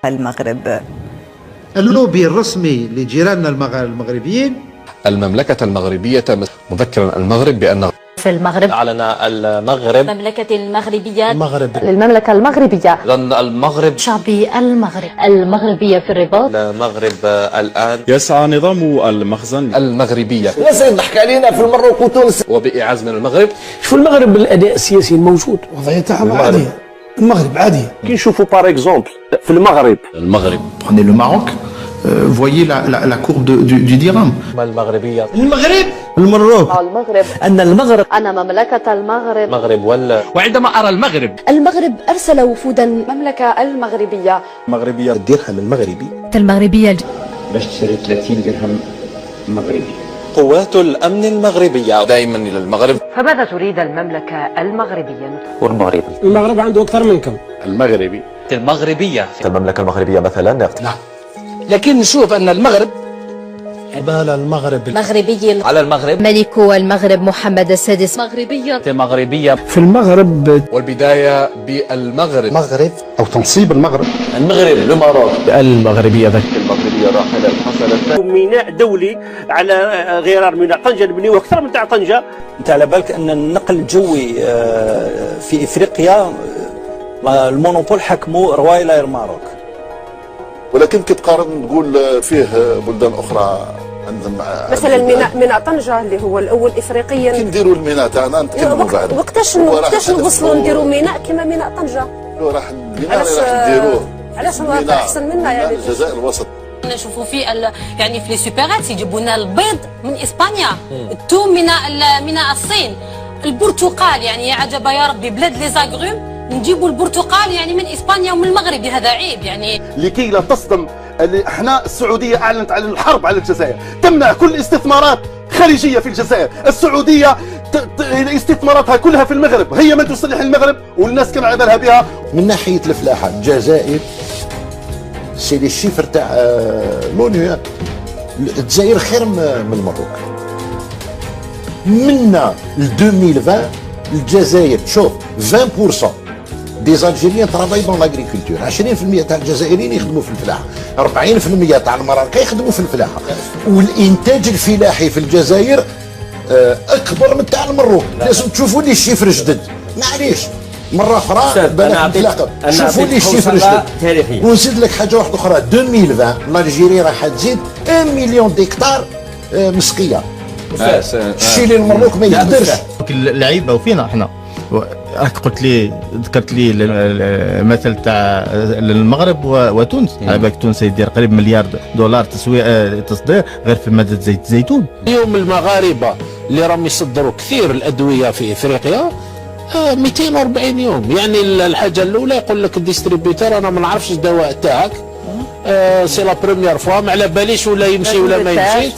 المغرب. اللوبي الرسمي لجيراننا المغربيين المملكة المغربية، مذكرا المغرب بأن في المغرب أعلن المغرب المملكة المغربية للمملكة المغربية المغرب شعبي المغرب المغربية في الرباط المغرب الآن يسعى نظام المخزن المغربية لازم نحكي علينا في المروك وتونس وبإعاز من المغرب. شوف المغرب الأداء السياسي الموجود وضعية تاعها عادية. المغرب عادية. كي نشوفوا باغ اكزومبل في المغرب Prenez le Maroc, voyez la courbe du dirham. المغربية المروك أن المغرب أنا مملكة المغرب المغرب وعندما أرى المغرب أرسل وفودا مملكة المغربية مغربية. الدرهم المغربي المغربية باش تشري 30 درهم مغربي. قوات الأمن المغربية دائما إلى المغرب. فماذا تريد المملكة المغربية؟ والمغرب المغرب عنده أكثر منكم. المغربي المغربية المملكة المغربية مثلا نعم. لكن نشوف أن المغرب مغربي على المغرب ملك المغرب محمد السادس مغربية المغربية في المغرب والبداية بالمغرب. مغرب أو تنصيب المغرب. المغرب الماروك المغربية راحلة حصلت ميناء دولي على غرار ميناء طنجة نبنيوه أكثر من تاع طنجة. أنت على بالك أن النقل الجوي في إفريقيا المونوبول حكموا روايلا الماروك، ولكن كي تقارن تقول فيه بلدان أخرى عندهم مثلا ميناء طنجة اللي هو الأول إفريقيا. كي نديروا الميناء تاعنا نتكلموا بعد. وقتاش نوصلوا نديروا ميناء كما ميناء طنجة؟ راح نديروه. علاش ما أحسن منا يعني؟ الجزائر الوسط. نشوفوا في يعني في السوبرات يجيبوا لنا البيض من اسبانيا، الثوم من الصين، البرتقال يعني يا عجبا يا ربي بلاد لي زاغروم نجيبوا البرتقال يعني من اسبانيا ومن المغرب. هذا عيب يعني. لكي لا تصدم احنا السعوديه اعلنت عن الحرب على الجزائر، تمنع كل استثمارات خارجيه في الجزائر. السعوديه استثماراتها كلها في المغرب، هي من تصلح المغرب والناس كان على بالها بها. من ناحية الفلاحة الجزائر سي لي شيفر تاع لونيو، الجزائر خير من المغرب. منا ل 2020 الجزائر تشوف 20% دي زالجيريان ترافاي دون لاغريكولتور، 20% تاع الجزائريين يخدموا في الفلاحه، 40% تاع المراكا يخدموا في الفلاحه، والانتاج الفلاحي في الجزائر اكبر من تاع المروك. لازم تشوفوا لي الشيفر جدد، معليش مرة أخرى شوفوا لي الشيفر جدد. ونزيد لك حاجة واحدة أخرى، 2020 الجيري راح تزيد 1 مليون ديكتار مسقية. الشيء اللي المروك ما يقدرش. العيبة وفينا احنا. راك قلت لي ذكرت لي المثل تاع المغرب وتونس. على بالك تونس يدير قريب مليار دولار تصدير غير في مادة زيت الزيتون. اليوم المغاربة اللي راهم يصدروا كثير الأدوية في إفريقيا 240 يوم. يعني الحاجة الأولى يقول لك الديستريبيوتور أنا ما نعرفش الدواء تاعك، سي لا بروميير فوا ما على باليش ولا يمشي ولا ما يمشيش.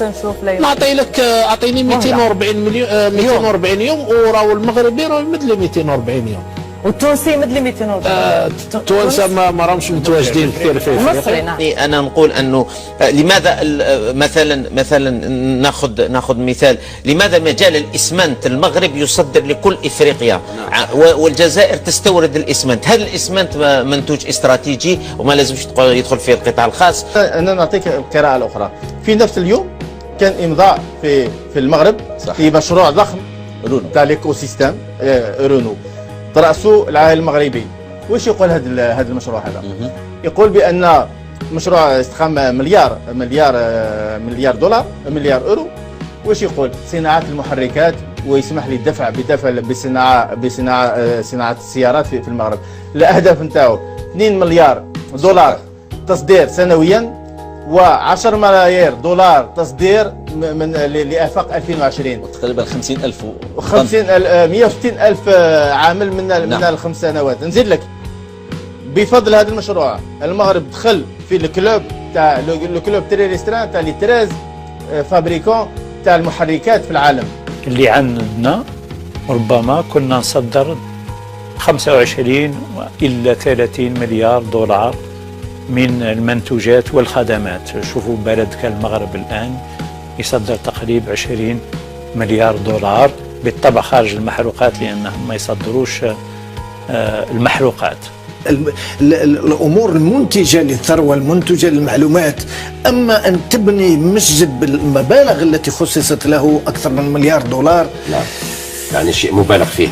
نعطي لك اعطيني 240 يوم وراهو المغربي راه يمد لي 240 يوم. والتونسي يمد لي 240. التوانسه ما راهمش متواجدين كثير في افريقيا. انا نقول انه لماذا مثلا ناخذ مثال، لماذا مجال الاسمنت المغرب يصدر لكل افريقيا والجزائر تستورد الاسمنت؟ هذا الاسمنت منتوج استراتيجي وما لازمش يدخل فيه القطاع الخاص. انا نعطيك قراءة الاخرى. في نفس اليوم كان امضاء في المغرب في مشروع ضخم تاع ليكو سيستيم رونو ترأسه العاهل المغربي. واش يقول هذا المشروع هذا؟ يقول بان مشروع استخدام مليار دولار مليار اورو. واش يقول؟ صناعه المحركات ويسمح لي الدفع بصناعه السيارات في المغرب. الاهداف نتاعو 2 مليار دولار تصدير سنويا و10 ملايير دولار تصدير من لآفاق 2020. تقريبا 50,000 160,000 عامل من الخمس سنوات. نزيد لك بفضل هذا المشروع المغرب دخل في الكلوب تاع الكلوب تري ريستران تاع لي 13 فابريكون تاع المحركات في العالم. اللي عندنا ربما كنا نصدر 25 إلى 30 مليار دولار من المنتوجات والخدمات. شوفوا بلد كالمغرب الآن يصدر تقريبا 20 مليار دولار، بالطبع خارج المحروقات لأنهم ما يصدروش المحروقات. الأمور المنتجة للثروة المنتجة للمعلومات. أما أن تبني مسجد بالمبالغ التي خصصت له أكثر من $1 مليار، لا يعني شيء مبالغ فيه.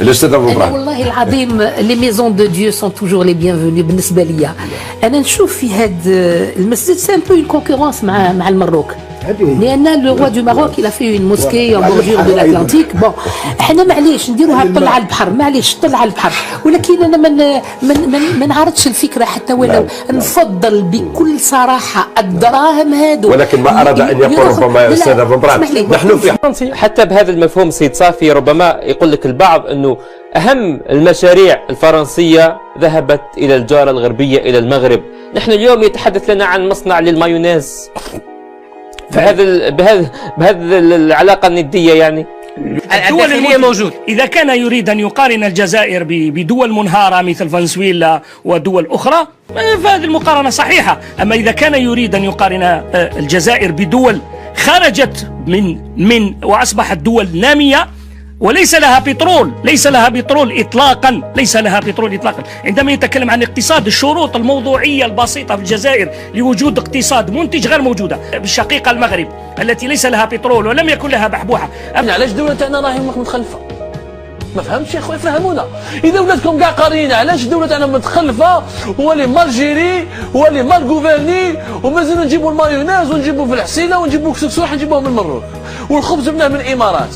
الأستاذ أبو إبراهيم. والله العظيم لي ميزون دو ديو سون توجور لي بيانفوني بالنسبة لي. أنا نشوف في هذا المسجد سي ان بو اون كونكورونس مع المروك، لان لو روا دو ماروك الى في اون موسكي اون بورجور دو لاتلانتيك. بون احنا معليش نديروها طل على البحر، معليش طل على البحر، ولكن انا ما نعرضش الفكره حتى ولو نفضل بكل صراحه الدراهم هذو. ولكن ما اراد ان يقول ربما استاذ ابو ابراهيم نحن في حتى بهذا المفهوم سيد صافي ربما يقول لك البعض انه اهم المشاريع الفرنسيه ذهبت الى الجاره الغربيه الى المغرب. نحن اليوم يتحدث لنا عن مصنع للمايونيز بهذا العلاقه النديه. يعني الدول اللي موجود إذا كان يريد أن يقارن الجزائر بدول منهارة مثل فنزويلا ودول أخرى فهذه المقارنة صحيحة. أما إذا كان يريد أن يقارن الجزائر بدول خرجت من وأصبحت دول نامية وليس لها بترول، ليس لها بترول إطلاقا، ليس لها بترول إطلاقا. عندما يتكلم عن اقتصاد، الشروط الموضوعية البسيطة في الجزائر لوجود اقتصاد منتج غير موجودة. بالشقيقة المغرب التي ليس لها بترول ولم يكن لها بحبوحة. علاش دولة تاعنا راهي متخلفة؟ ما فهمتش يا خويا، فهمونا. إذا ولادكم كاع قاريين علاش الدولة تاعنا متخلفة ولي مالجيري ولي مال غوفرني ومازلنا نجيبوا المايونيز ونجيبوا في الحسيلة ونجيبوا كسكسوح نجيبوه من المروك والخبز جبناه من الإمارات.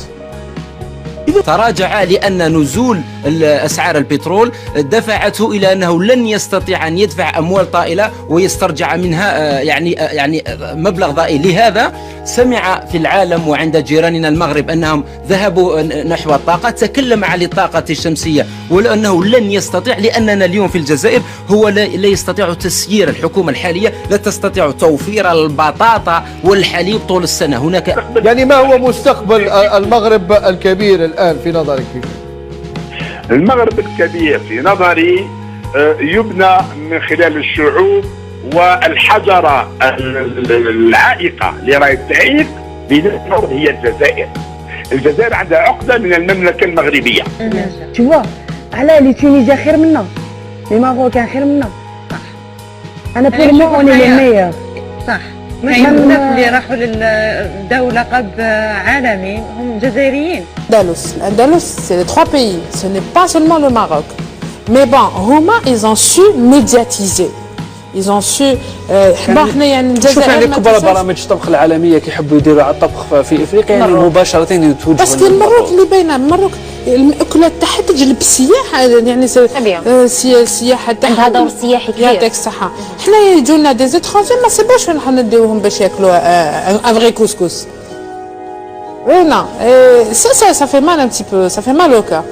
تراجع لأن نزول أسعار البترول دفعته إلى أنه لن يستطيع أن يدفع أموال طائلة ويسترجع منها يعني مبلغ ضئيل. لهذا سمع في العالم وعند جيراننا المغرب أنهم ذهبوا نحو الطاقة، تكلم عن الطاقة الشمسية ولأنه لن يستطيع، لأننا اليوم في الجزائر هو لا يستطيع تسيير، الحكومة الحالية لا تستطيع توفير البطاطا والحليب طول السنة. هناك يعني ما هو مستقبل المغرب الكبير الآن في نظرك؟ المغرب الكبير في نظري يبنى من خلال الشعوب والحجرة العائقة اللي راهي تعيق بنفسها هي الجزائر. الجزائر عندها عقدة من المملكة المغربية. شوف على لي تونيزيا خير منا، لي ماروكان خير منا. صح. أنا بور مو أوني لي ميور. صح. كاين بزاف اللي راحوا للدولة لقب عالمي هم جزائريين. L'Andalous, c'est les 3 pays, ce n'est pas seulement le Maroc. Mais bon, هما ils ont su médiatiser. Ils ont su حنا يعني الجزائر. شوف يعني كبار برامج الطبخ العالمية كيحبوا يديروا على الطبخ في افريقيا يعني مباشرة يتوجهوا. بس المروك اللي باينه المروك المأكولات تاعها تجلب السياح، يعني سياحة تاعها عندها دور سياحي كبير. يعطيك الصحة. حنا يجوا لنا دي زيترونجي ما سيبوش نحن نديوهم باش ياكلوا ان فري كوسكوس. non, ça fait mal un petit peu, ça fait mal au cœur.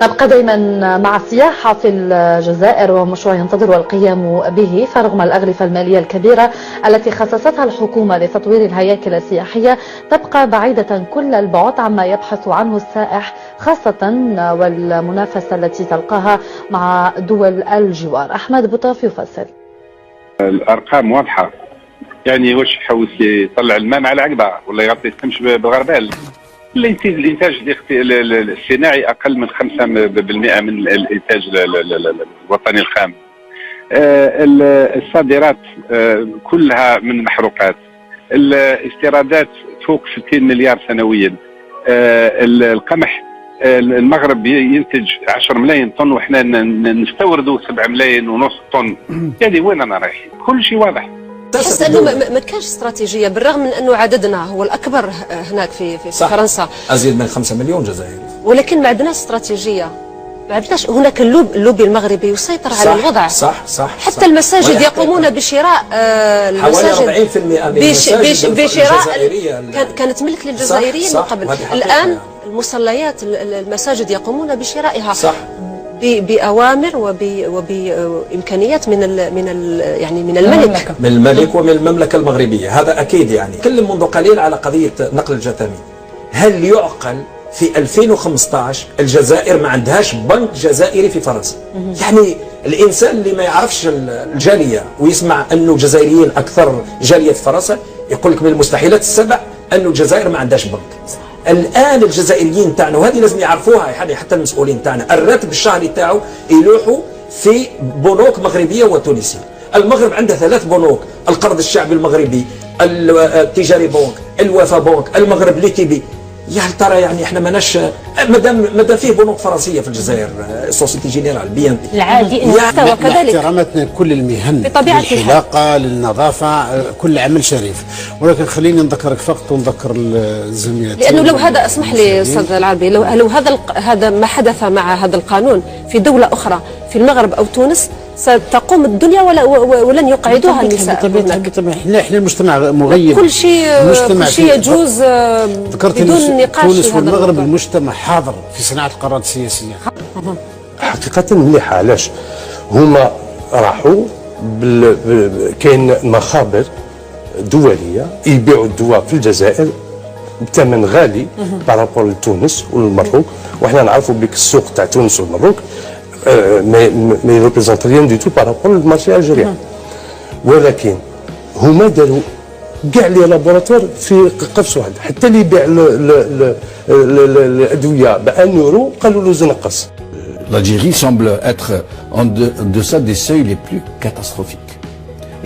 نبقى دائما مع السياحة في الجزائر ومشروع ينتظر القيام به، فرغم الأغلفة المالية الكبيرة التي خصصتها الحكومة لتطوير الهياكل السياحية تبقى بعيدة كل البعد عما يبحث عنه السائح، خاصة والمنافسة التي تلقاها مع دول الجوار. أحمد بوطاف يفصل. الأرقام واضحة، يعني واش يحوس يطلع الماء على عقبه ولا يغطي السمش بالغربال. الانتاج الصناعي اقل من 5% من الانتاج الوطني الخام. الصادرات كلها من المحروقات. الاستيرادات فوق 60 مليار سنويا. القمح المغرب ينتج 10 ملايين طن وحنا نستوردوا 7 ملايين ونص طن. يعني وين انا رايح؟ كل شيء واضح. تحس انه ما كانش استراتيجيه بالرغم من انه عددنا هو الاكبر هناك في فرنسا، ازيد من 5 مليون جزائري، ولكن ما عندناش استراتيجيه، ما عندناش. هناك اللوبي المغربي يسيطر على الوضع. صح حتى المساجد يقومون بشراء المساجد حوالي 40% من بشراء كانت ملك للجزائريين من قبل. الان المصليات المساجد يقومون بشرائها صح بأوامر وبإمكانيات من الملك ومن المملكة المغربية. هذا أكيد. يعني تكلم منذ قليل على قضية نقل الجثامين. هل يعقل في 2015 الجزائر ما عندهاش بنك جزائري في فرنسا؟ يعني الإنسان اللي ما يعرفش الجالية ويسمع أنه الجزائريين أكثر جالية في فرنسا يقول لك من المستحيلات السبع أنه الجزائر ما عندهاش بنك. الان الجزائريين تاعنا وهذه لازم يعرفوها، يعني حتى المسؤولين تاعنا الراتب الشهري تاعو يلوحوا في بنوك مغربية وتونسية. المغرب عنده 3 بنوك، القرض الشعبي المغربي، التجاري بنك، الوفا بنك، المغرب ليتيبي. يا هل ترى يعني احنا ماناش مادام فيه بنوك فرنسيه في الجزائر، سوسيتي جينيرال بي ان بي العادي ان يعني وكذلك احتراماتنا لكل المهن، بطبيعة للحلاقه، للنظافه، كل عمل شريف، ولكن خليني نذكرك فقط ونذكر الزميلات، لانه لو هذا اسمح لي استاذ العربي، لو هذا ما حدث مع هذا القانون في دوله اخرى في المغرب او تونس ستقوم الدنيا ولن يقعدوها النساء. بالطبع احنا المجتمع مغيب، كل شيء يجوز بدون نقاش. تونس والمغرب المجتمع حاضر في صناعه القرارات السياسيه. حقيقه مليحه. علاش؟ هما راحوا كاين مخابر دوليه يبيعوا الدواء في الجزائر بثمن غالي بارابور لتونس والمروك، وحنا نعرفوا بك السوق تاع تونس والمروك ما يريبريزونت ريان دي تو بارابور للمارشي الجيريان. ولكن هما داروا كاع لي لابوراتوار في قفص واحد، حتى اللي يبيع الادويه ب 1 يورو قالوا له زنقص. L'Algérie semble être en deçà des seuils les plus catastrophiques.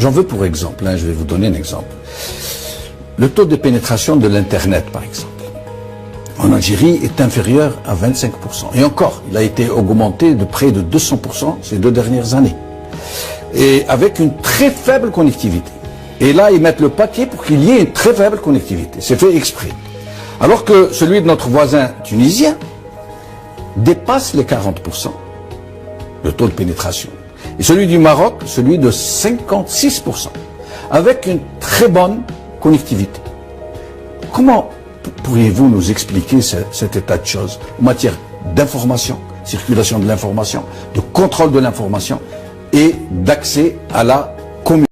J'en veux pour exemple, je vais vous donner un exemple. Le taux de pénétration de l'Internet, par exemple, en Algérie est inférieur à 25%. Et encore, il a été augmenté de près de 200% ces 2 dernières années. Et avec une très faible connectivité. Et là, ils mettent le paquet pour qu'il y ait une très faible connectivité. C'est fait exprès. Alors que celui de notre voisin tunisien dépasse les 40%, le taux de pénétration. Et celui du Maroc, celui de 56%, avec une très bonne connectivité. Comment pourriez-vous nous expliquer cet état de choses en matière d'information, circulation de l'information, de contrôle de l'information et d'accès à la communication?